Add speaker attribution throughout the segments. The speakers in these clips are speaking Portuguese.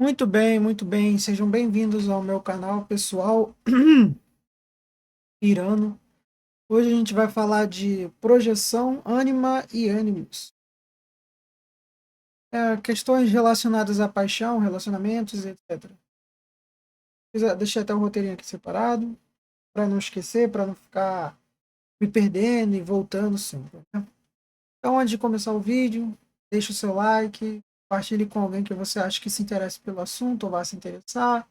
Speaker 1: Muito bem, muito bem. Sejam bem-vindos ao meu canal, pessoal Irano. Hoje a gente vai falar de projeção, ânima e ânimos. Questões relacionadas à paixão, relacionamentos, etc. Deixei até o roteirinho aqui separado, para não esquecer, para não ficar me perdendo e voltando sempre, né? Então, antes de começar o vídeo, deixe o seu like, compartilhe com alguém que você acha que se interesse pelo assunto ou vai se interessar.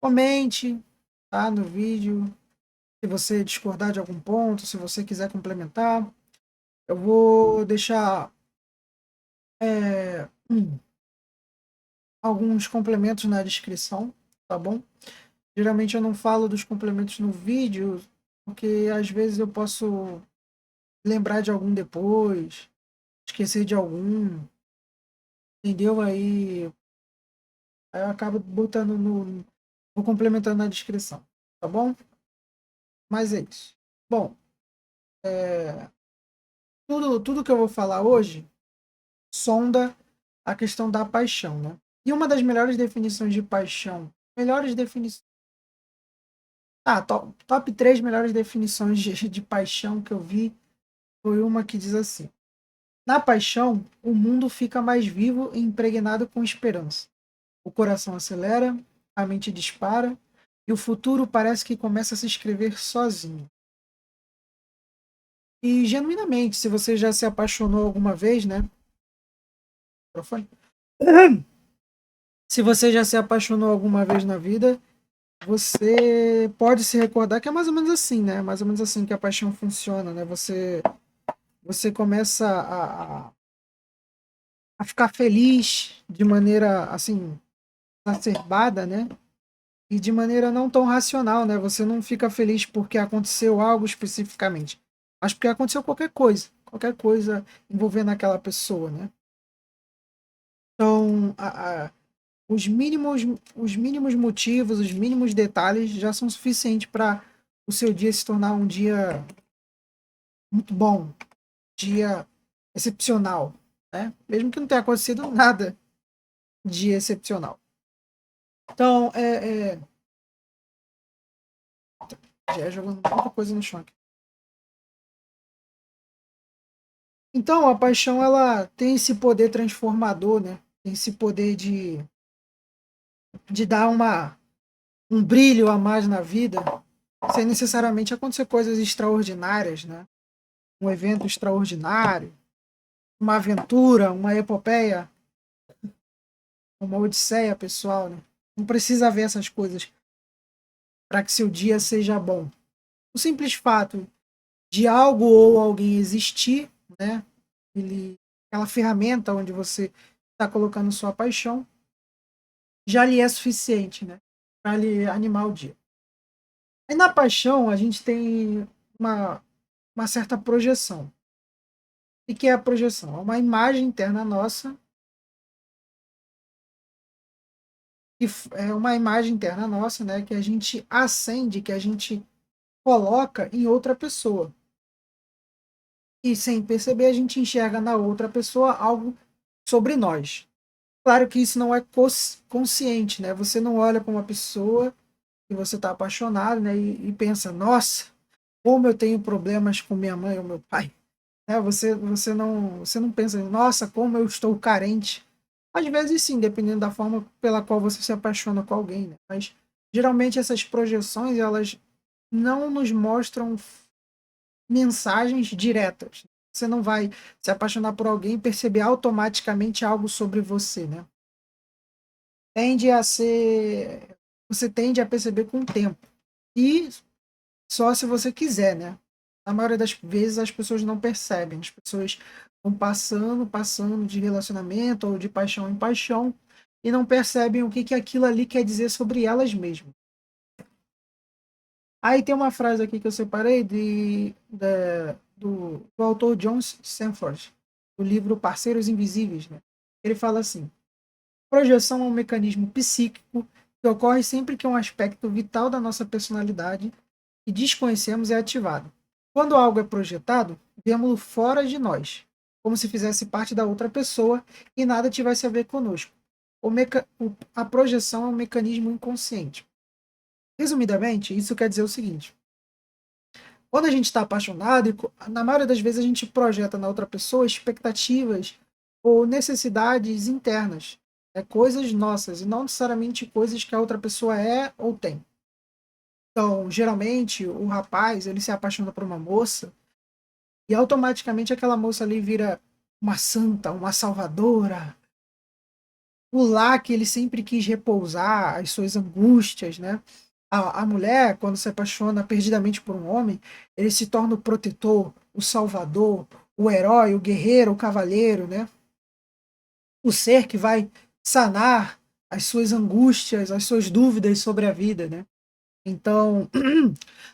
Speaker 1: Comente, tá, no vídeo. Se você discordar de algum ponto, se você quiser complementar, eu vou deixar alguns complementos na descrição, tá bom? Geralmente eu não falo dos complementos no vídeo, porque às vezes eu posso lembrar de algum depois, esquecer de algum, entendeu? Aí eu acabo botando no. Vou complementando na descrição, tá bom? Mas é isso. Bom, tudo que eu vou falar hoje sonda a questão da paixão, né? E uma das melhores definições de paixão, melhores definições, top 3 melhores definições de paixão que eu vi foi uma que diz assim: na paixão, o mundo fica mais vivo e impregnado com esperança. O coração acelera, a mente dispara e o futuro parece que começa a se escrever sozinho. E genuinamente, se você já se apaixonou alguma vez, né? Microfone? Se você já se apaixonou alguma vez na vida, você pode se recordar que é mais ou menos assim, né? Mais ou menos assim que a paixão funciona, né? Você começa a ficar feliz de maneira, assim, exacerbada, né? E de maneira não tão racional, né? Você não fica feliz porque aconteceu algo especificamente, mas porque aconteceu qualquer coisa envolvendo aquela pessoa, né? Então, os mínimos motivos, os mínimos detalhes já são suficientes para o seu dia se tornar um dia muito bom, dia excepcional, né? Mesmo que não tenha acontecido nada de excepcional. Então, já jogando muita coisa no chão aqui. Então, a paixão, ela tem esse poder transformador, né? Tem esse poder de dar um brilho a mais na vida, sem necessariamente acontecer coisas extraordinárias, né? Um evento extraordinário, uma aventura, uma epopeia, uma odisseia pessoal, né? Não precisa ver essas coisas para que seu dia seja bom. O simples fato de algo ou alguém existir, né? Aquela ferramenta onde você está colocando sua paixão, já lhe é suficiente, né? Para lhe animar o dia. E na paixão a gente tem uma, uma certa projeção. O que é a projeção? É uma imagem interna nossa, é uma imagem interna nossa, né? Que a gente acende, que a gente coloca em outra pessoa. E sem perceber, a gente enxerga na outra pessoa algo sobre nós. Claro que isso não é consciente, né? Você não olha para uma pessoa que você está apaixonado, né? E pensa, nossa, como eu tenho problemas com minha mãe ou meu pai. Você não pensa, nossa, como eu estou carente. Às vezes sim, dependendo da forma pela qual você se apaixona com alguém, né? Mas geralmente essas projeções, elas não nos mostram mensagens diretas. Você não vai se apaixonar por alguém e perceber automaticamente algo sobre você, né? Tende a ser. Você tende a perceber com o tempo. E só se você quiser, né? Na maioria das vezes as pessoas não percebem. As pessoas vão passando de relacionamento ou de paixão em paixão e não percebem o que, que aquilo ali quer dizer sobre elas mesmas. Aí tem uma frase aqui que eu separei do autor John Sanford, do livro Parceiros Invisíveis, né? Ele fala assim: projeção é um mecanismo psíquico que ocorre sempre que um aspecto vital da nossa personalidade que desconhecemos é ativado. Quando algo é projetado, vemos-lo fora de nós, como se fizesse parte da outra pessoa e nada tivesse a ver conosco. a projeção é um mecanismo inconsciente. Resumidamente, isso quer dizer o seguinte: quando a gente está apaixonado, na maioria das vezes a gente projeta na outra pessoa expectativas ou necessidades internas, coisas nossas, e não necessariamente coisas que a outra pessoa é ou tem. Então, geralmente, o rapaz ele se apaixona por uma moça e automaticamente aquela moça ali vira uma santa, uma salvadora, o lar que ele sempre quis repousar, as suas angústias, né? A mulher, quando se apaixona perdidamente por um homem, ele se torna o protetor, o salvador, o herói, o guerreiro, o cavalheiro, né? O ser que vai sanar as suas angústias, as suas dúvidas sobre a vida, né? Então,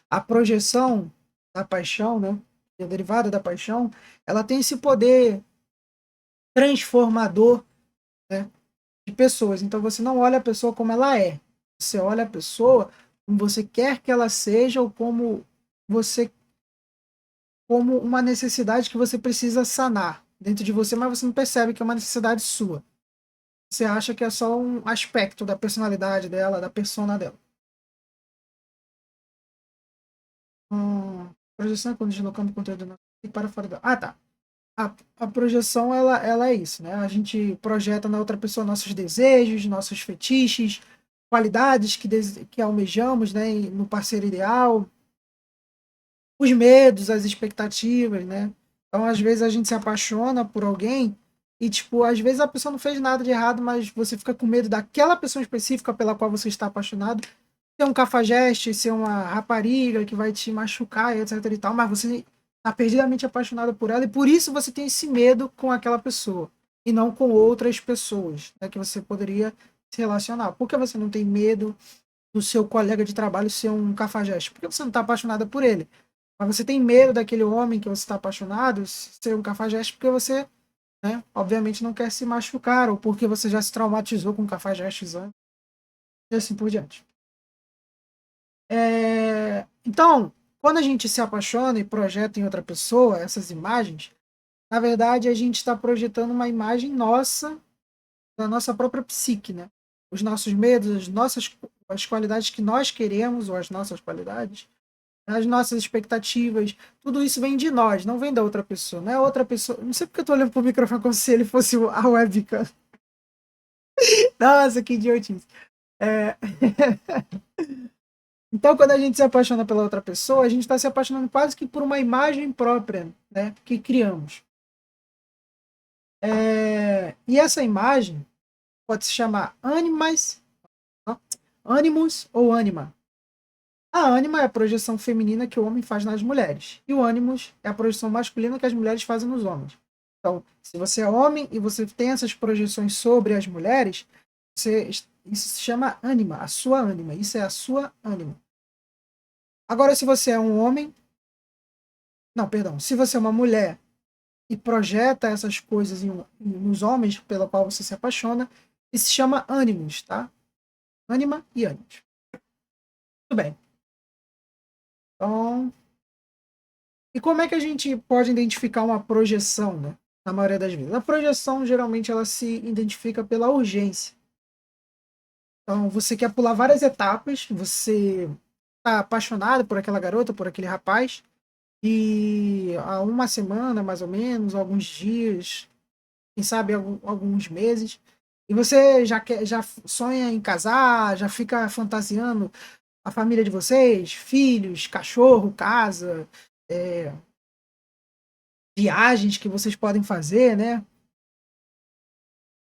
Speaker 1: a projeção da paixão, né? Que é derivada da paixão, ela tem esse poder transformador, né? De pessoas. Então você não olha a pessoa como ela é. Você olha a pessoa como você quer que ela seja ou você como uma necessidade que você precisa sanar dentro de você, mas você não percebe que é uma necessidade sua. Você acha que é só um aspecto da personalidade dela, da persona dela. Projeção é quando deslocamos o conteúdo para fora da. Ah, tá. A projeção ela é isso, né? A gente projeta na outra pessoa nossos desejos, nossos fetiches, qualidades que almejamos, né, no parceiro ideal, os medos, as expectativas, né? Então, às vezes a gente se apaixona por alguém e, tipo, às vezes a pessoa não fez nada de errado, mas você fica com medo daquela pessoa específica pela qual você está apaixonado ser um cafajeste, ser uma rapariga que vai te machucar, etc e tal, mas você está perdidamente apaixonado por ela e por isso você tem esse medo com aquela pessoa e não com outras pessoas, né, que você poderia se relacionar. Por que você não tem medo do seu colega de trabalho ser um cafajeste? Porque você não está apaixonada por ele. Mas você tem medo daquele homem que você está apaixonado ser um cafajeste porque você, né, obviamente não quer se machucar ou porque você já se traumatizou com cafajestes antes e assim por diante. Então, quando a gente se apaixona e projeta em outra pessoa essas imagens, na verdade a gente está projetando uma imagem nossa, da nossa própria psique, né? Os nossos medos, as qualidades que nós queremos, ou as nossas qualidades, as nossas expectativas, tudo isso vem de nós, não vem da outra pessoa. Não é outra pessoa. Não sei porque eu tô olhando pro microfone como se ele fosse a webcam. Nossa, que idiotice. É... Então, quando a gente se apaixona pela outra pessoa, a gente está se apaixonando quase que por uma imagem própria, né, que criamos. E essa imagem pode se chamar animus ou anima. A anima é a projeção feminina que o homem faz nas mulheres. E o animus é a projeção masculina que as mulheres fazem nos homens. Então, se você é homem e você tem essas projeções sobre as mulheres, isso se chama anima, a sua anima. Isso é a sua anima. Agora, se você é um homem. Não, perdão. Se você é uma mulher e projeta essas coisas nos homens pela qual você se apaixona, isso se chama ânimos, tá? Ânima e ânimos. Tudo bem. Então, e como é que a gente pode identificar uma projeção, né? Na maioria das vezes. A projeção, geralmente, ela se identifica pela urgência. Então, você quer pular várias etapas, você está apaixonado por aquela garota, por aquele rapaz, e há uma semana, mais ou menos, alguns dias, quem sabe alguns meses, e você já sonha em casar, já fica fantasiando a família de vocês, filhos, cachorro, casa, é, viagens que vocês podem fazer, né?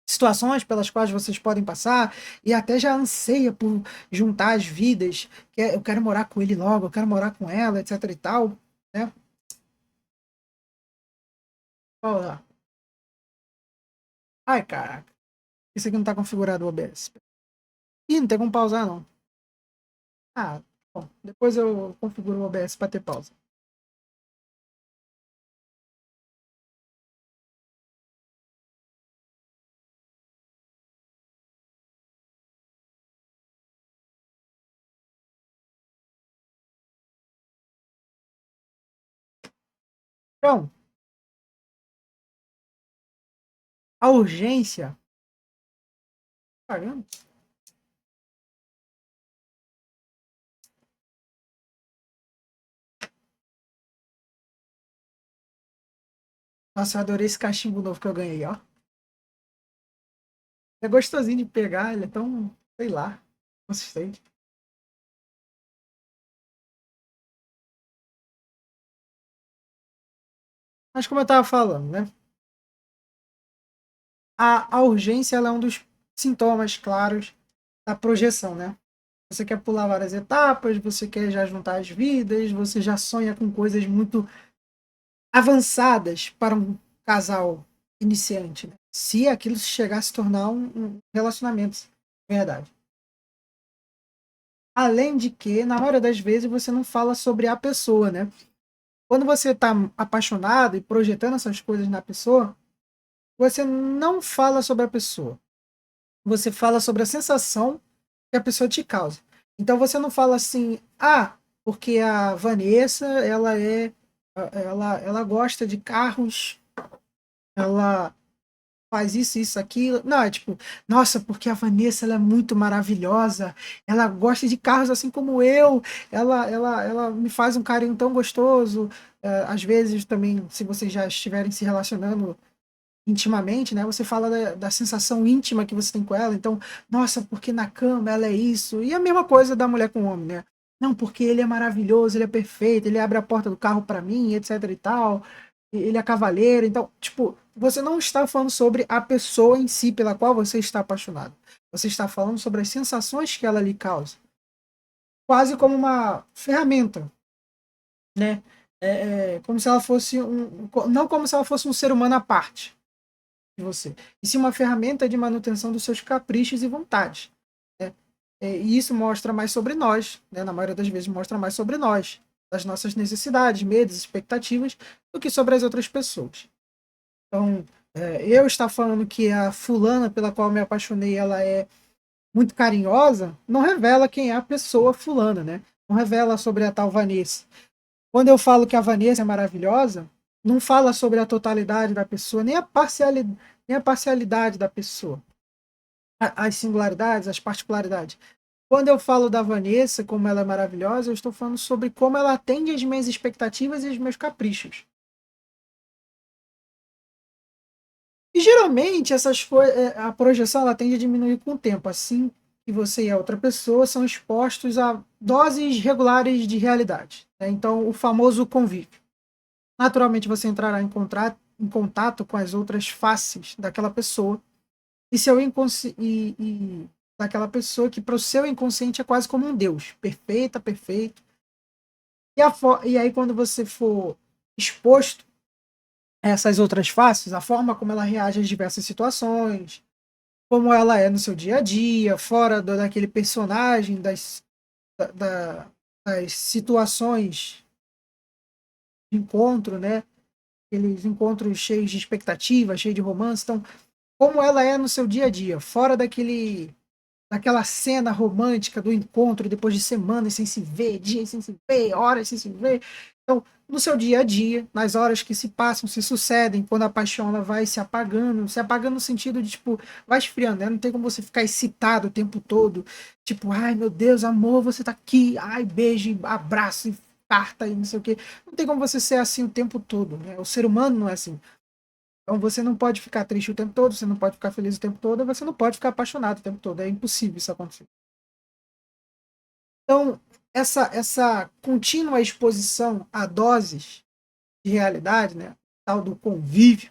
Speaker 1: Situações pelas quais vocês podem passar e até já anseia por juntar as vidas, eu quero morar com ele logo, eu quero morar com ela, etc e tal, né? Olha. Ai, caraca. Isso aqui não tá configurado o OBS. Ih, não tem como pausar, não. Ah, bom. Depois eu configuro o OBS para ter pausa. Então, a urgência Pagando? Nossa, eu adorei esse cachimbo novo que eu ganhei, ó. É gostosinho de pegar, ele é tão, sei lá, consistente. Mas como eu tava falando, né? A urgência ela é um dos sintomas claros da projeção, né? Você quer pular várias etapas, você quer já juntar as vidas, você já sonha com coisas muito avançadas para um casal iniciante, né? Se aquilo chegar a se tornar um relacionamento, verdade. Além de que, na maioria das vezes, você não fala sobre a pessoa, né? Quando você está apaixonado e projetando essas coisas na pessoa, você não fala sobre a pessoa. Você fala sobre a sensação que a pessoa te causa. Então você não fala assim, ah, porque a Vanessa, ela gosta de carros, ela faz isso, isso, aquilo. Não, é tipo, nossa, porque a Vanessa ela é muito maravilhosa, ela gosta de carros assim como eu, ela me faz um carinho tão gostoso. Às vezes também, se vocês já estiverem se relacionando intimamente, né? Você fala da sensação íntima que você tem com ela. Então, nossa, porque na cama ela é isso. E a mesma coisa da mulher com o homem, né? Não, porque ele é maravilhoso, ele é perfeito, ele abre a porta do carro para mim, etc e tal. Ele é cavaleiro. Então, tipo, você não está falando sobre a pessoa em si pela qual você está apaixonado. Você está falando sobre as sensações que ela lhe causa. Quase como uma ferramenta, né? Como se ela fosse não como se ela fosse um ser humano à parte de você, e sim uma ferramenta de manutenção dos seus caprichos e vontades. Né? E isso mostra mais sobre nós, né? Na maioria das vezes mostra mais sobre nós, das nossas necessidades, medos, expectativas, do que sobre as outras pessoas. Então, eu estar falando que a fulana pela qual me apaixonei, ela é muito carinhosa, não revela quem é a pessoa fulana, né? Não revela sobre a tal Vanessa. Quando eu falo que a Vanessa é maravilhosa, não fala sobre a totalidade da pessoa, nem a parcialidade da pessoa, as singularidades, as particularidades. Quando eu falo da Vanessa, como ela é maravilhosa, eu estou falando sobre como ela atende às minhas expectativas e aos meus caprichos. E geralmente essas coisas, a projeção ela tende a diminuir com o tempo, assim que você e a outra pessoa são expostos a doses regulares de realidade. Né? Então, o famoso convívio. Naturalmente você entrará em contato com as outras faces daquela pessoa e daquela pessoa que para o seu inconsciente é quase como um Deus, perfeita, perfeito. E aí quando você for exposto a essas outras faces, a forma como ela reage às diversas situações, como ela é no seu dia a dia, fora daquele personagem da- da- das situações de encontro, né? Aqueles encontros cheios de expectativa, cheios de romance. Então, como ela é no seu dia a dia, fora daquela cena romântica do encontro depois de semanas sem se ver, dias sem se ver, horas sem se ver. Então, no seu dia a dia, nas horas que se passam, se sucedem, quando a paixão ela vai se apagando no sentido de, tipo, vai esfriando, né? Não tem como você ficar excitado o tempo todo, tipo, ai meu Deus, amor, você tá aqui, ai, beijo, abraço, e carta e não sei o quê. Não tem como você ser assim o tempo todo, né? O ser humano não é assim. Então você não pode ficar triste o tempo todo, você não pode ficar feliz o tempo todo, você não pode ficar apaixonado o tempo todo. É impossível isso acontecer. Então, essa contínua exposição a doses de realidade, né, tal do convívio,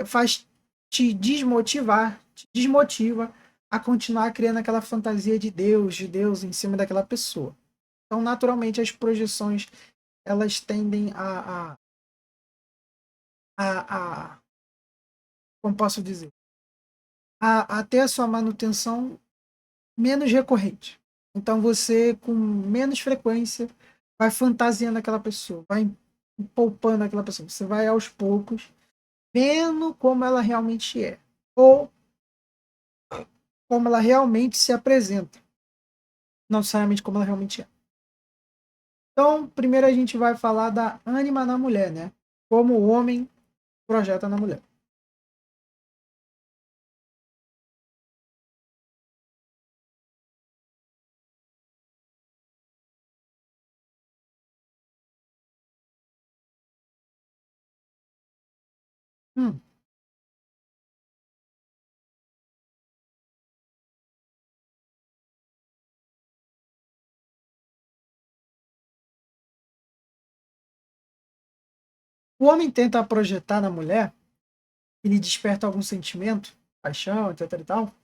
Speaker 1: faz te desmotivar, te desmotiva a continuar criando aquela fantasia de Deus em cima daquela pessoa. Então, naturalmente, as projeções elas tendem a como posso dizer, a ter a sua manutenção menos recorrente. Então você, com menos frequência, vai fantasiando aquela pessoa, vai poupando aquela pessoa. Você vai aos poucos vendo como ela realmente é, ou como ela realmente se apresenta, não necessariamente como ela realmente é. Então, primeiro a gente vai falar da ânima na mulher, né? Como o homem projeta na mulher. Hum. O homem tenta projetar na mulher, ele desperta algum sentimento, paixão, etc e tal,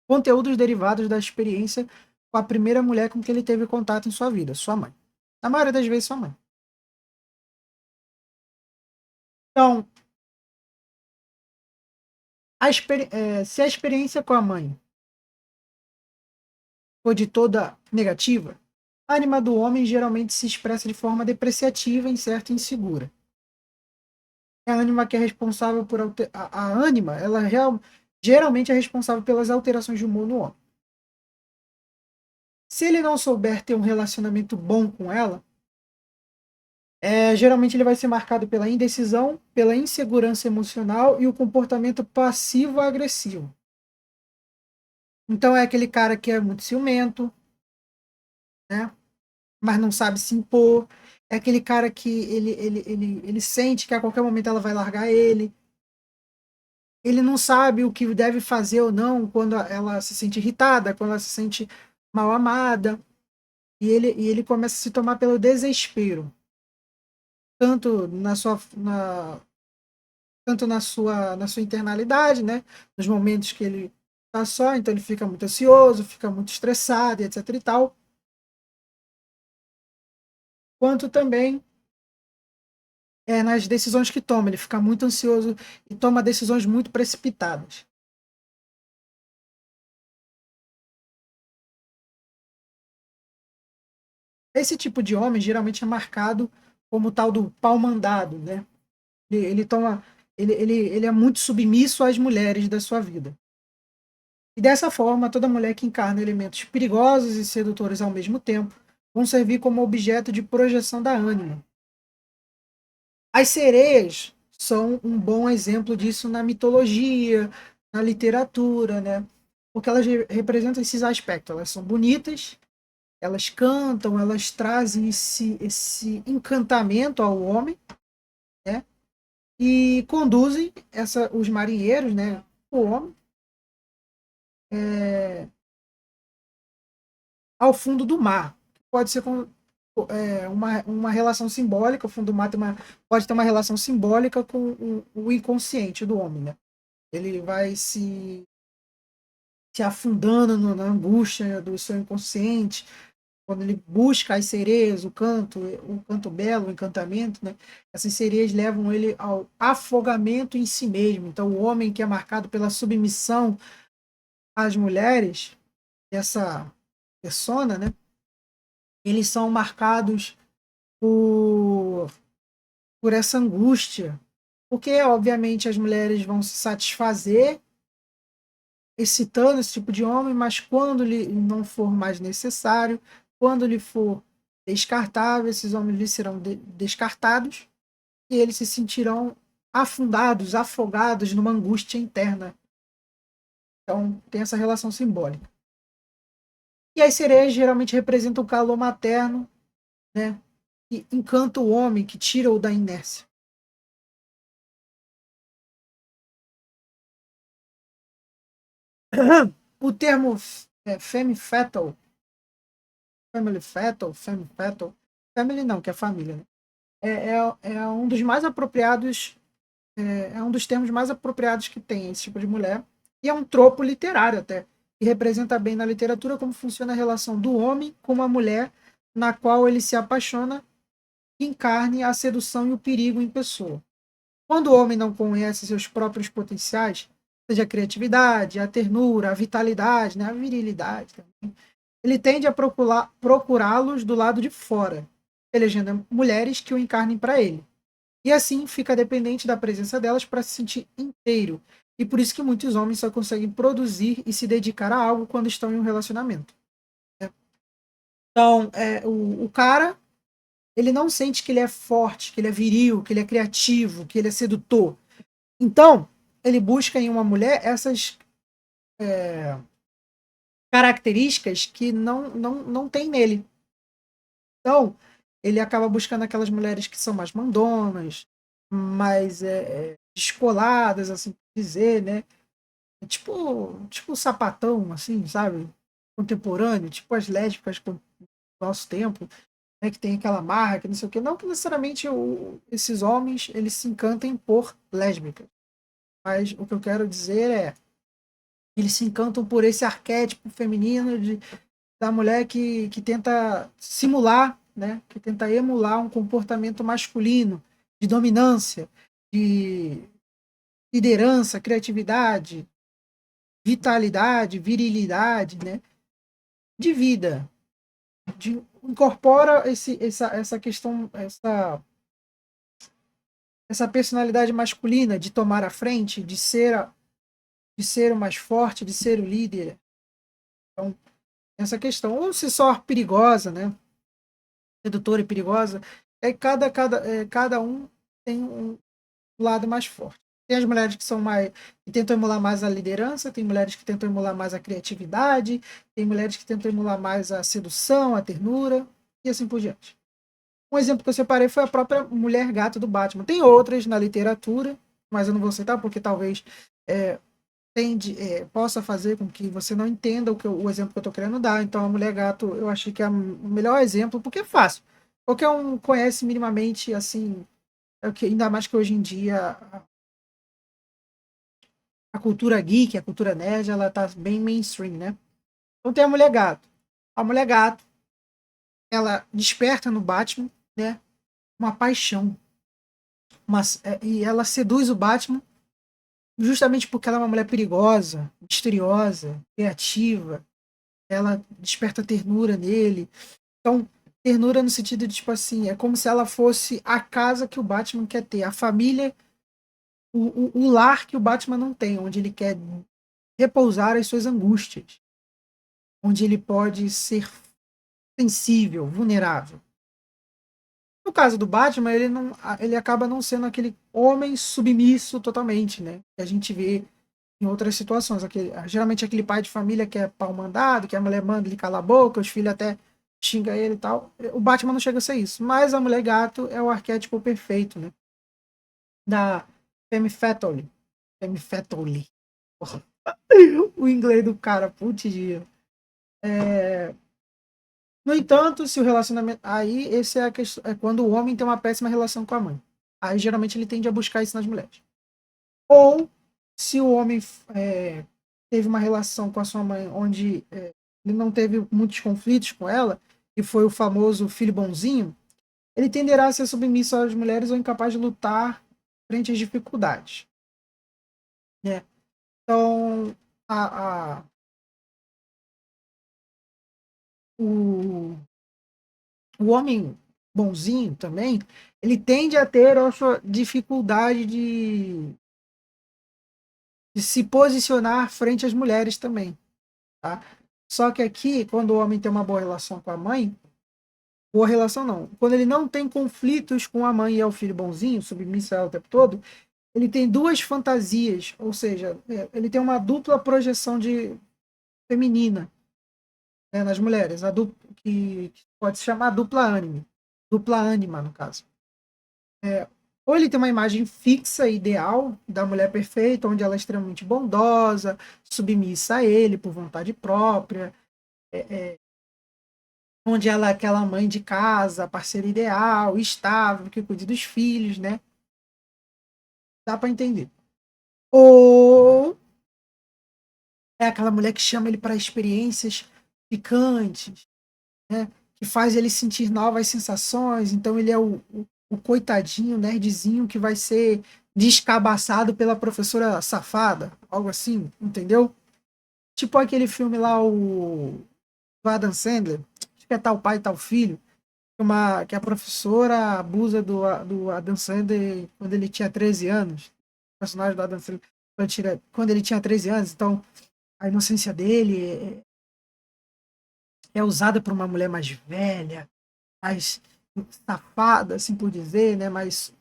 Speaker 1: conteúdos derivados da experiência com a primeira mulher com que ele teve contato em sua vida, sua mãe. Na maioria das vezes, sua mãe. Então, se a experiência com a mãe for de toda negativa, a ânima do homem geralmente se expressa de forma depreciativa, incerta e insegura. É a ânima que é responsável por a ânima, geralmente é responsável pelas alterações de humor no homem. Se ele não souber ter um relacionamento bom com ela, geralmente ele vai ser marcado pela indecisão, pela insegurança emocional e o comportamento passivo-agressivo. Então é aquele cara que é muito ciumento, né? Mas não sabe se impor. É aquele cara que ele sente que a qualquer momento ela vai largar ele. Ele não sabe o que deve fazer ou não quando ela se sente irritada, quando ela se sente mal amada. E ele começa a se tomar pelo desespero, tanto na sua internalidade, né? Nos momentos que ele tá só, então ele fica muito ansioso, fica muito estressado, etc e tal, quanto também nas decisões que toma. Ele fica muito ansioso e toma decisões muito precipitadas. Esse tipo de homem geralmente é marcado como o tal do pau mandado, né? Ele toma, ele é muito submisso às mulheres da sua vida. E dessa forma, toda mulher que encarna elementos perigosos e sedutores ao mesmo tempo vão servir como objeto de projeção da ânima. As sereias são um bom exemplo disso na mitologia, na literatura, né? Porque elas representam esses aspectos. Elas são bonitas, elas cantam, elas trazem esse encantamento ao homem, né? E conduzem os marinheiros, né? O homem, é, ao fundo do mar. Pode ser uma relação simbólica, o fundo do mar pode ter uma relação simbólica com o inconsciente do homem, né? Ele vai se afundando na angústia do seu inconsciente, quando ele busca as sereias, o canto belo, o encantamento, né? Essas sereias levam ele ao afogamento em si mesmo. Então, o homem que é marcado pela submissão às mulheres, essa persona, né? Eles são marcados por, por essa angústia, porque, obviamente, as mulheres vão se satisfazer excitando esse tipo de homem, mas quando lhe não for mais necessário, quando lhe for descartável, esses homens lhe serão descartados e eles se sentirão afundados, afogados numa angústia interna. Então, tem essa relação simbólica. E as sereias geralmente representam o calor materno, né? Que encanta o homem, que tira-o da inércia. O termo femme fatale, femme fatale, family não, que é família, né? É um dos mais apropriados, é um dos termos mais apropriados que tem esse tipo de mulher, e é um tropo literário até, que representa bem na literatura como funciona a relação do homem com uma mulher na qual ele se apaixona, que encarne a sedução e o perigo em pessoa. Quando o homem não conhece seus próprios potenciais, seja a criatividade, a ternura, a vitalidade, né, a virilidade também, ele tende a procurá-los do lado de fora, elegendo mulheres que o encarnem para ele. E assim fica dependente da presença delas para se sentir inteiro. E por isso que muitos homens só conseguem produzir e se dedicar a algo quando estão em um relacionamento, né? Então, o cara, ele não sente que ele é forte, que ele é viril, que ele é criativo, que ele é sedutor. Então, ele busca em uma mulher essas características que não tem nele. Então, ele acaba buscando aquelas mulheres que são mais mandonas, mais descoladas, assim por dizer, né? Tipo sapatão, assim, sabe? Contemporâneo, tipo as lésbicas do nosso tempo, né? Que tem aquela marra, que não sei o quê. Não que necessariamente esses homens eles se encantem por lésbicas, mas o que eu quero dizer é eles se encantam por esse arquétipo feminino da mulher que tenta simular, né? Que tenta emular um comportamento masculino de dominância, de liderança, criatividade, vitalidade, virilidade, né? De vida, incorpora essa questão, essa personalidade masculina de tomar a frente, de ser o mais forte, de ser o líder. Então, essa questão, ou se só perigosa, né? Sedutora e perigosa, cada um tem um lado mais forte. Tem as mulheres que são mais que tentam emular mais a liderança, tem mulheres que tentam emular mais a criatividade, tem mulheres que tentam emular mais a sedução, a ternura e assim por diante. Um exemplo que eu separei foi a própria mulher gato do Batman. Tem outras na literatura, mas eu não vou citar porque talvez é, possa fazer com que você não entenda o exemplo que eu estou querendo dar. Então, a mulher gato eu achei que é o melhor exemplo porque é fácil. Qualquer um conhece minimamente, assim, ainda mais que hoje em dia a cultura geek, a cultura nerd, ela tá bem mainstream, né? Então tem a mulher gato. A mulher gato, ela desperta no Batman, né? Uma paixão. E ela seduz o Batman justamente porque ela é uma mulher perigosa, misteriosa, criativa. Ela desperta ternura nele. Então, ternura no sentido de, tipo assim, é como se ela fosse a casa que o Batman quer ter, a família, o lar que o Batman não tem, onde ele quer repousar as suas angústias, onde ele pode ser sensível, vulnerável. No caso do Batman, ele acaba não sendo aquele homem submisso totalmente, né? Que a gente vê em outras situações. Geralmente aquele pai de família que é pau mandado, que a mulher manda ele calar a boca, os filhos até xinga ele e tal. O Batman não chega a ser isso. Mas a mulher gato é o arquétipo perfeito, né? Da Femme Fatale. Femme Fatale. Porra. O inglês do cara, putz, dia. No entanto, se o relacionamento. Aí, esse é a questão. É quando o homem tem uma péssima relação com a mãe. Aí, geralmente, ele tende a buscar isso nas mulheres. Ou, se o homem teve uma relação com a sua mãe onde ele não teve muitos conflitos com ela, e foi o famoso filho bonzinho, ele tenderá a ser submisso às mulheres ou incapaz de lutar frente às dificuldades. Né? Então, a, a, o, o homem bonzinho também, ele tende a ter essa dificuldade de se posicionar frente às mulheres também, tá? Só que aqui, quando o homem tem uma boa relação com a mãe, boa relação não, quando ele não tem conflitos com a mãe e é o filho bonzinho, submisso a ela o tempo todo, ele tem duas fantasias, ou seja, ele tem uma dupla projeção de feminina, né, nas mulheres, que pode se chamar dupla ânima, no caso. Ou ele tem uma imagem fixa, ideal, da mulher perfeita, onde ela é extremamente bondosa, submissa a ele por vontade própria, onde ela é aquela mãe de casa, parceira ideal, estável, que cuida dos filhos, né? Dá para entender. Ou é aquela mulher que chama ele para experiências picantes, né? Que faz ele sentir novas sensações. Então ele é o coitadinho, nerdzinho que vai ser descabaçado pela professora safada, algo assim, entendeu? Tipo aquele filme lá, do Adam Sandler, acho que é Tal Pai, Tal Filho, que a professora abusa do Adam Sandler quando ele tinha 13 anos. O personagem do Adam Sandler quando ele tinha 13 anos, então a inocência dele é usada por uma mulher mais velha, mais safada, assim por dizer, né? Mais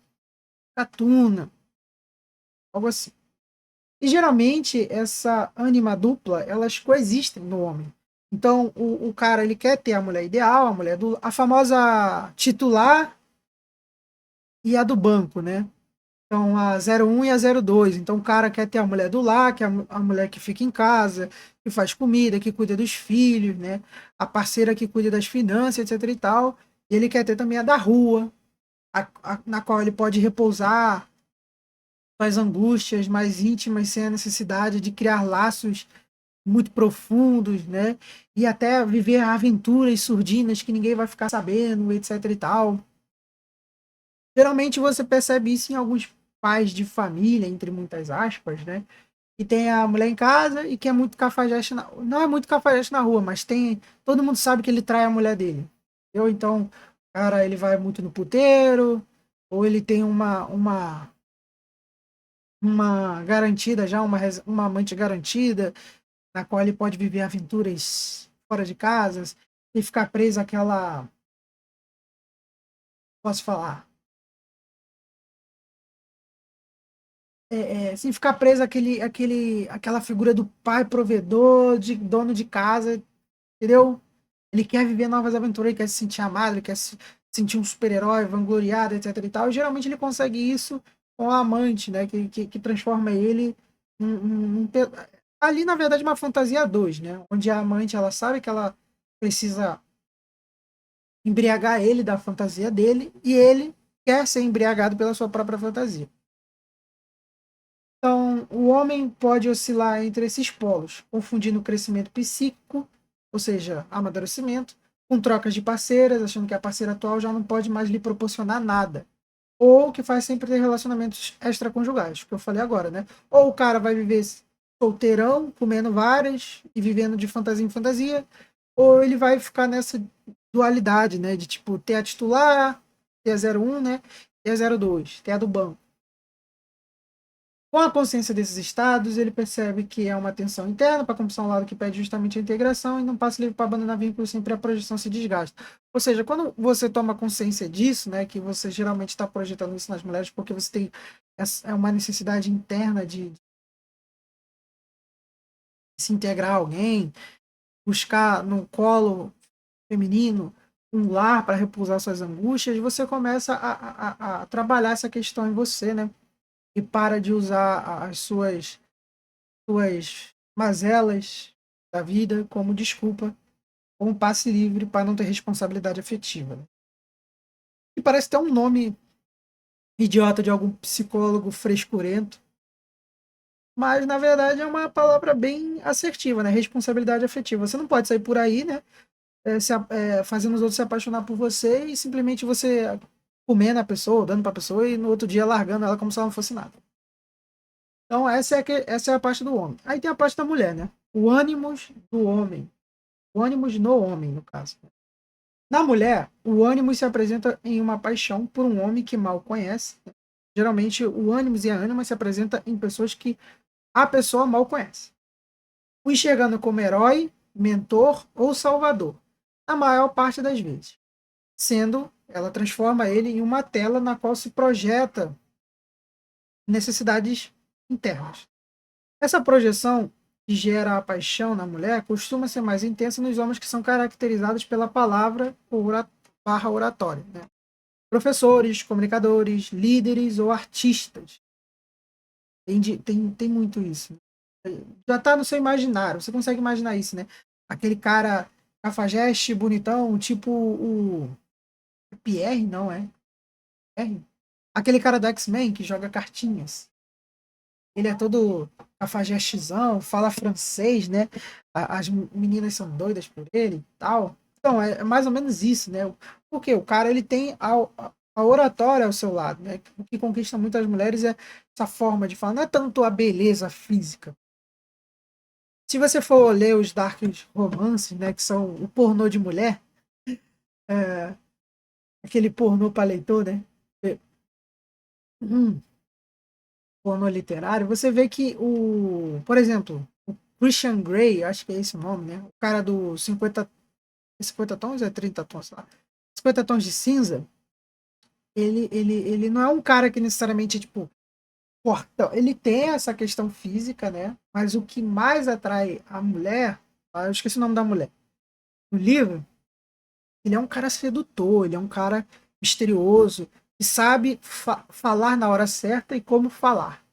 Speaker 1: catuna, algo assim. E geralmente essa ânima dupla, elas coexistem no homem. Então o cara ele quer ter a mulher ideal, a famosa titular e a do banco, né? Então, a 01 e a 02. Então, o cara quer ter a mulher do lar, que é a mulher que fica em casa, que faz comida, que cuida dos filhos, né? A parceira que cuida das finanças, etc e tal. E ele quer ter também a da rua, na qual ele pode repousar suas angústias mais íntimas sem a necessidade de criar laços muito profundos, né? E até viver aventuras surdinas que ninguém vai ficar sabendo, etc e tal. Geralmente você percebe isso em alguns pais de família, entre muitas aspas, né? Que tem a mulher em casa e que é muito cafajeste não é muito cafajeste na rua, mas tem, todo mundo sabe que ele trai a mulher dele. Eu então, cara, ele vai muito no puteiro, ou ele tem uma garantida já, uma amante garantida, na qual ele pode viver aventuras fora de casa e ficar preso àquela, posso falar, sem ficar preso àquela figura do pai provedor, de dono de casa, entendeu? Ele quer viver novas aventuras, ele quer se sentir amado, ele quer se sentir um super-herói, vangloriado, etc e tal. E geralmente ele consegue isso com a amante, né? Que transforma ele ali, na verdade, uma fantasia a dois, né? Onde a amante, ela sabe que ela precisa embriagar ele da fantasia dele e ele quer ser embriagado pela sua própria fantasia. Então, o homem pode oscilar entre esses polos, confundindo o crescimento psíquico, ou seja, amadurecimento, com trocas de parceiras, achando que a parceira atual já não pode mais lhe proporcionar nada. Ou que faz sempre ter relacionamentos extraconjugais, que eu falei agora, né? Ou o cara vai viver solteirão, comendo várias e vivendo de fantasia em fantasia, ou ele vai ficar nessa dualidade, né? De tipo, ter a titular, ter a 01, né? Ter a 02, ter a do banco. Com a consciência desses estados, ele percebe que é uma tensão interna para compensar um lado que pede justamente a integração e não passa livre para abandonar vínculos sempre a projeção se desgasta. Ou seja, quando você toma consciência disso, né, que você geralmente está projetando isso nas mulheres porque você tem uma necessidade interna de se integrar a alguém, buscar no colo feminino um lar para repousar suas angústias, você começa a trabalhar essa questão em você, né? E para de usar as suas mazelas da vida como desculpa, como passe livre para não ter responsabilidade afetiva. Né? E parece ter um nome idiota de algum psicólogo frescurento, mas na verdade é uma palavra bem assertiva, né? Responsabilidade afetiva. Você não pode sair por aí, né? Fazendo os outros se apaixonar por você e simplesmente você comendo a pessoa, dando para a pessoa e no outro dia largando ela como se ela não fosse nada. Então essa é a parte do homem. Aí tem a parte da mulher, né? O ânimos do homem. O ânimos no homem, no caso. Na mulher, o ânimo se apresenta em uma paixão por um homem que mal conhece. Geralmente, o ânimo e a ânima se apresenta em pessoas que a pessoa mal conhece. O enxergando como herói, mentor ou salvador, na maior parte das vezes. Sendo, ela transforma ele em uma tela na qual se projeta necessidades internas. Essa projeção que gera a paixão na mulher costuma ser mais intensa nos homens que são caracterizados pela palavra barra oratória. Né? Professores, comunicadores, líderes ou artistas. Tem muito isso. Já está no seu imaginário, você consegue imaginar isso, né? Aquele cara cafajeste, bonitão, tipo o Pierre, não é? Pierre? Aquele cara do X-Men que joga cartinhas. Ele é todo cafajestezão, fala francês, né? As meninas são doidas por ele e tal. Então, é mais ou menos isso, né? Porque o cara, ele tem a oratória ao seu lado, né? O que conquista muitas mulheres é essa forma de falar. Não é tanto a beleza física. Se você for ler os dark romances, né? Que são o pornô de mulher, é, aquele pornô para leitor, né? É, pornô literário, você vê que por exemplo, o Christian Grey, acho que é esse o nome, né? O cara do 50 tons é 30 tons, sei lá. 50 tons de cinza, ele não é um cara que necessariamente, tipo, fortão. Ele tem essa questão física, né? Mas o que mais atrai a mulher, eu esqueci o nome da mulher, no livro, ele é um cara sedutor, ele é um cara misterioso, que sabe falar na hora certa e como falar.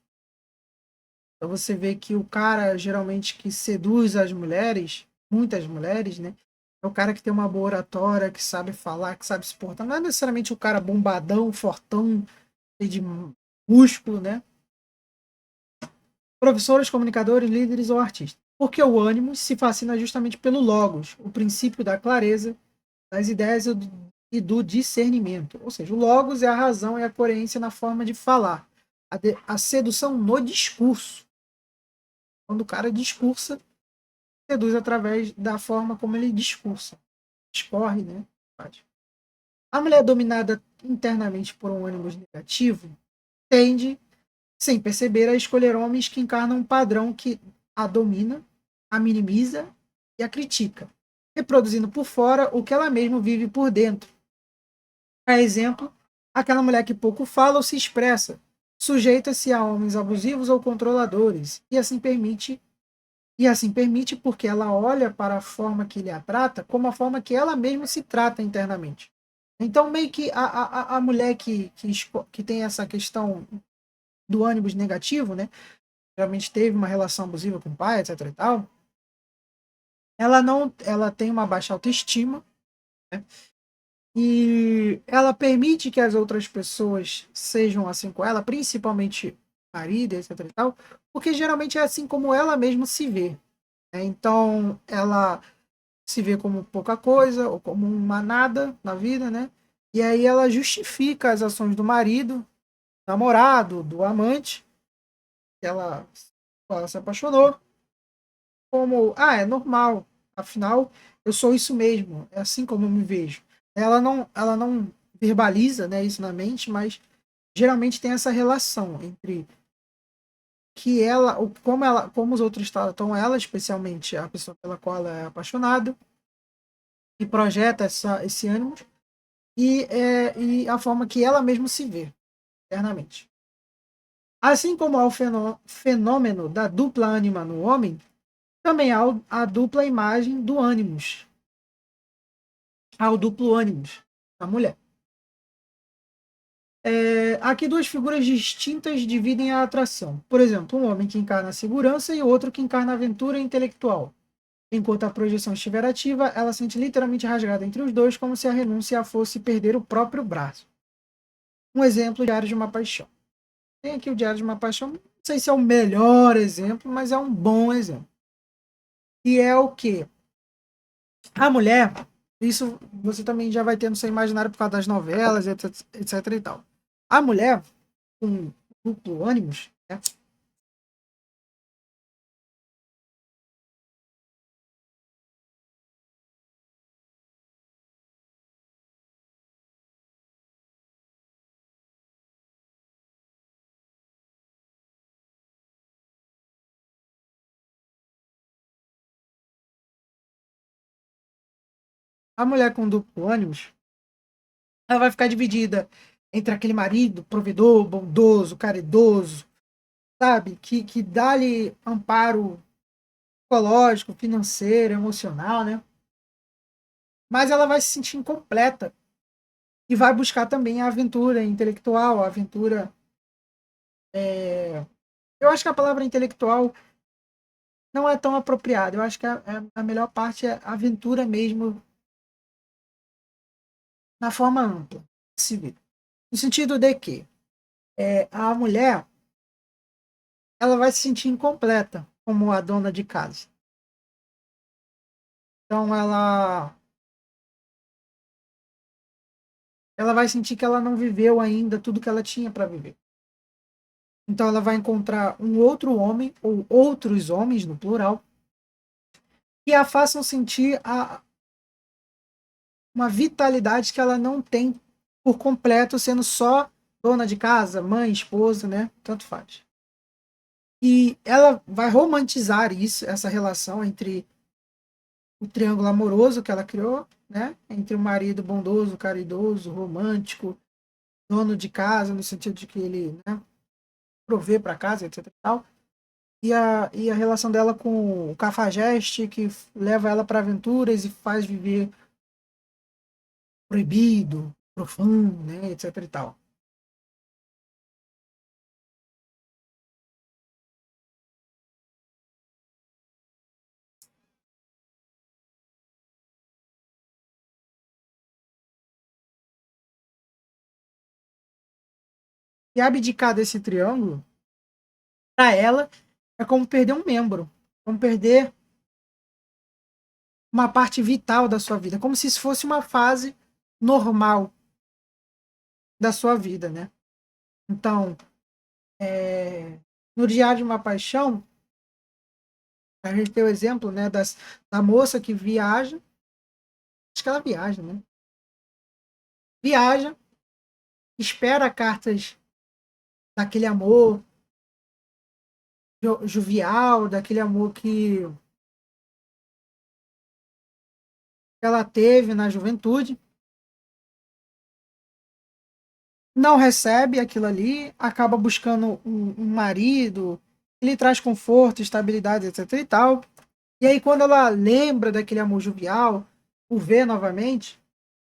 Speaker 1: Então você vê que o cara geralmente que seduz as mulheres, muitas mulheres, né? É o cara que tem uma boa oratória, que sabe falar, que sabe se portar. Não é necessariamente o cara bombadão, fortão, cheio de músculo, né? Professores, comunicadores, líderes ou artistas. Porque o ânimo se fascina justamente pelo logos, o princípio da clareza das ideias e do discernimento. Ou seja, o logos é a razão e a coerência na forma de falar. A sedução no discurso. Quando o cara discursa, seduz através da forma como ele discursa. Discorre, né? A mulher dominada internamente por um ânimo negativo tende, sem perceber, a escolher homens que encarnam um padrão que a domina, a minimiza e a critica, reproduzindo por fora o que ela mesma vive por dentro. Por exemplo, aquela mulher que pouco fala ou se expressa, sujeita-se a homens abusivos ou controladores, e assim permite porque ela olha para a forma que ele a trata como a forma que ela mesma se trata internamente. Então, meio que a mulher que tem essa questão do ânimo negativo, né? Geralmente teve uma relação abusiva com o pai, etc e tal, ela não, ela tem uma baixa autoestima, né? E ela permite que as outras pessoas sejam assim com ela, principalmente marido, etc e tal, porque geralmente é assim como ela mesma se vê, né? Então, ela se vê como pouca coisa ou como uma nada na vida, né? E aí ela justifica as ações do marido, do namorado, do amante, que ela se apaixonou, como, é normal, afinal, eu sou isso mesmo, é assim como eu me vejo. Ela não verbaliza, né, isso na mente, mas geralmente tem essa relação entre que como os outros tratam ela, especialmente a pessoa pela qual ela é apaixonada, e projeta esse ânimo, e a forma que ela mesma se vê internamente. Assim como há o fenômeno da dupla ânima no homem, também há a dupla imagem do ânimos, há o duplo ânimos da mulher. Aqui duas figuras distintas dividem a atração. Por exemplo, um homem que encarna a segurança e outro que encarna a aventura intelectual. Enquanto a projeção estiver ativa, ela sente literalmente rasgada entre os dois, como se a renúncia fosse perder o próprio braço. Um exemplo, Diário de uma Paixão. Tem aqui o Diário de uma Paixão, não sei se é o melhor exemplo, mas é um bom exemplo. E é o que? A mulher, isso você também já vai ter no seu imaginário por causa das novelas, etc e tal. A mulher, com duplo ânimos, né? A mulher com duplo ânimos, ela vai ficar dividida entre aquele marido provedor, bondoso, caridoso, sabe? Que dá-lhe amparo psicológico, financeiro, emocional, né? Mas ela vai se sentir incompleta e vai buscar também a aventura intelectual, a aventura. Eu acho que a palavra intelectual não é tão apropriada. Eu acho que a melhor parte é a aventura mesmo, na forma ampla, se vê. No sentido de que a mulher ela vai se sentir incompleta como a dona de casa. Então ela vai sentir que ela não viveu ainda tudo que ela tinha para viver. Então ela vai encontrar um outro homem ou outros homens no plural que a façam sentir uma vitalidade que ela não tem por completo, sendo só dona de casa, mãe, esposa, né? Tanto faz. E ela vai romantizar isso, essa relação entre o triângulo amoroso que ela criou, né? Entre o marido bondoso, caridoso, romântico, dono de casa, no sentido de que ele, né, provê para casa, etc e tal. E a relação dela com o cafajeste, que leva ela para aventuras e faz viver proibido, profundo, né, etc e tal. E abdicar desse triângulo, para ela, é como perder um membro, como perder uma parte vital da sua vida, como se isso fosse uma fase normal da sua vida, né? Então, no Diário de uma Paixão, a gente tem o exemplo, né, da moça que viaja, acho que ela viaja, né? Viaja, espera cartas daquele amor jovial, daquele amor que ela teve na juventude, não recebe aquilo ali, acaba buscando um marido, ele traz conforto, estabilidade, etc e tal. E aí, quando ela lembra daquele amor jovial, o vê novamente,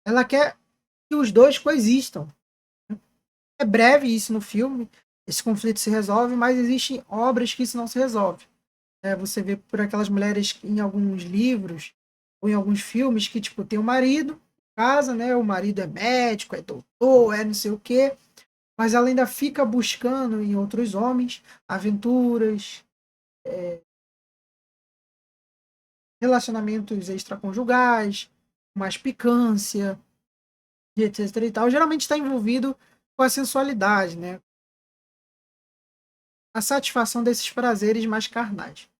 Speaker 1: ela quer que os dois coexistam. É breve isso no filme, esse conflito se resolve, mas existem obras que isso não se resolve. Você vê por aquelas mulheres em alguns livros ou em alguns filmes que, tipo, tem o marido, casa, né? O marido é médico, é doutor, é não sei o quê, mas ela ainda fica buscando em outros homens aventuras, relacionamentos extraconjugais, mais picância, e etc e tal. Geralmente está envolvido com a sensualidade, né? A satisfação desses prazeres mais carnais.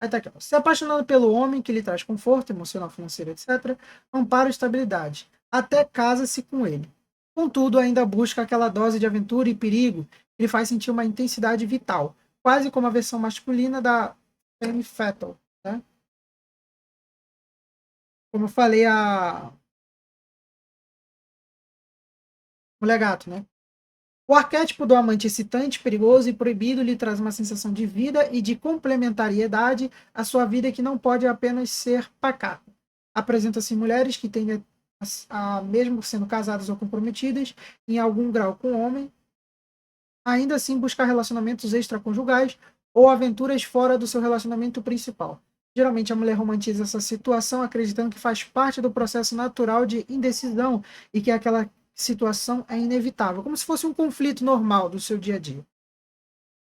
Speaker 1: Aí tá aqui, ó. Se apaixonando pelo homem que lhe traz conforto emocional, financeiro, etc., amparo e estabilidade. Até casa-se com ele. Contudo, ainda busca aquela dose de aventura e perigo que lhe faz sentir uma intensidade vital, quase como a versão masculina da Femme Fatale. Né? Como eu falei, a Mulher Gato, né? O arquétipo do amante excitante, perigoso e proibido lhe traz uma sensação de vida e de complementariedade à sua vida que não pode apenas ser pacata. Apresenta-se mulheres que tendem mesmo sendo casadas ou comprometidas, em algum grau com o homem, ainda assim buscar relacionamentos extraconjugais ou aventuras fora do seu relacionamento principal. Geralmente a mulher romantiza essa situação acreditando que faz parte do processo natural de indecisão e que aquela situação é inevitável, como se fosse um conflito normal do seu dia a dia.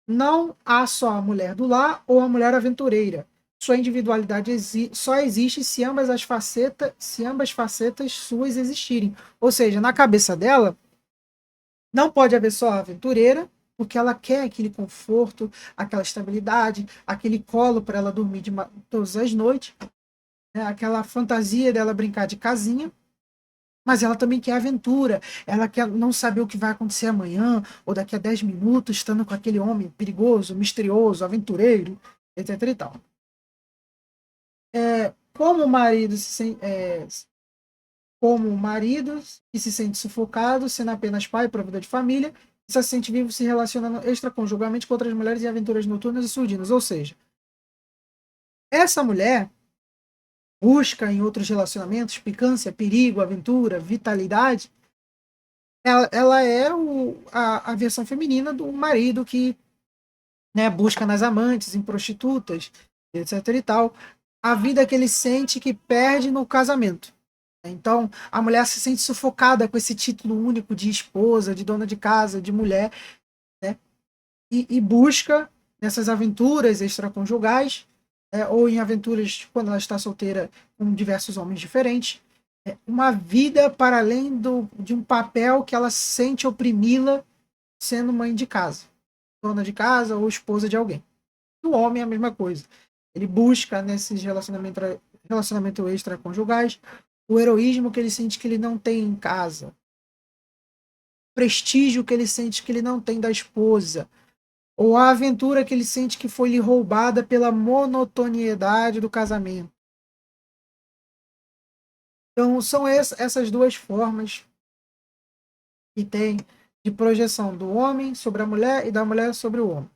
Speaker 1: Não há só a mulher do lar ou a mulher aventureira. Sua individualidade só existe se ambas facetas suas existirem. Ou seja, na cabeça dela, não pode haver só a aventureira, porque ela quer aquele conforto, aquela estabilidade, aquele colo para ela dormir todas as noites, né? Aquela fantasia dela brincar de casinha, mas ela também quer aventura, ela quer não saber o que vai acontecer amanhã ou daqui a 10 minutos, estando com aquele homem perigoso, misterioso, aventureiro, etc e tal. Como o marido como o marido que se sente sufocado, sendo apenas pai, provedor de família, e só se sente vivo se relacionando extraconjugalmente com outras mulheres em aventuras noturnas e surdinas. Ou seja, essa mulher busca em outros relacionamentos picância, perigo, aventura, vitalidade. Ela é a versão feminina do marido que, né, busca nas amantes, em prostitutas, etc e tal, a vida que ele sente que perde no casamento. Então, a mulher se sente sufocada com esse título único de esposa, de dona de casa, de mulher, né? E busca nessas aventuras extraconjugais, ou em aventuras quando ela está solteira com diversos homens diferentes, uma vida para além de um papel que ela sente oprimi-la sendo mãe de casa, dona de casa ou esposa de alguém. O homem é a mesma coisa. Ele busca nesses relacionamentos extraconjugais o heroísmo que ele sente que ele não tem em casa, o prestígio que ele sente que ele não tem da esposa, ou a aventura que ele sente que foi lhe roubada pela monotoniedade do casamento. Então, são essas duas formas que tem de projeção do homem sobre a mulher e da mulher sobre o homem.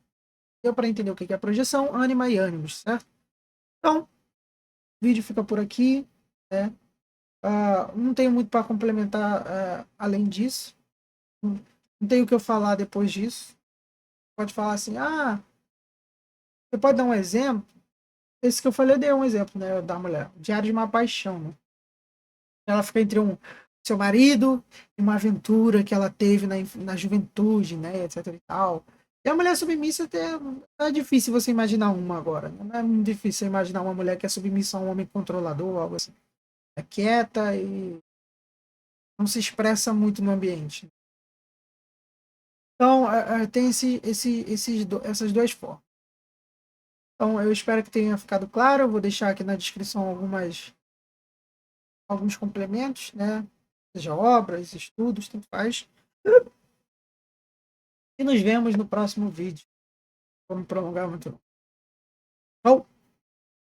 Speaker 1: Deu para entender o que é projeção, ânima e ânimos, certo? Então, o vídeo fica por aqui. Né? Não tenho muito para complementar além disso. Não tenho o que eu falar depois disso. Pode falar assim, você pode dar um exemplo? Esse que eu falei, eu dei um exemplo, né, da mulher. Diário de uma Paixão, né? Ela fica entre um seu marido, e uma aventura que ela teve na juventude, né, etc e tal. E a mulher submissa até é difícil você imaginar uma agora. Né? Não é muito difícil imaginar uma mulher que é submissa a um homem controlador, algo assim. É quieta e não se expressa muito no ambiente. Então, tem essas duas formas. Então, eu espero que tenha ficado claro. Eu vou deixar aqui na descrição alguns complementos, né? Seja obras, estudos, tanto faz. E nos vemos no próximo vídeo. Vamos prolongar muito. Não.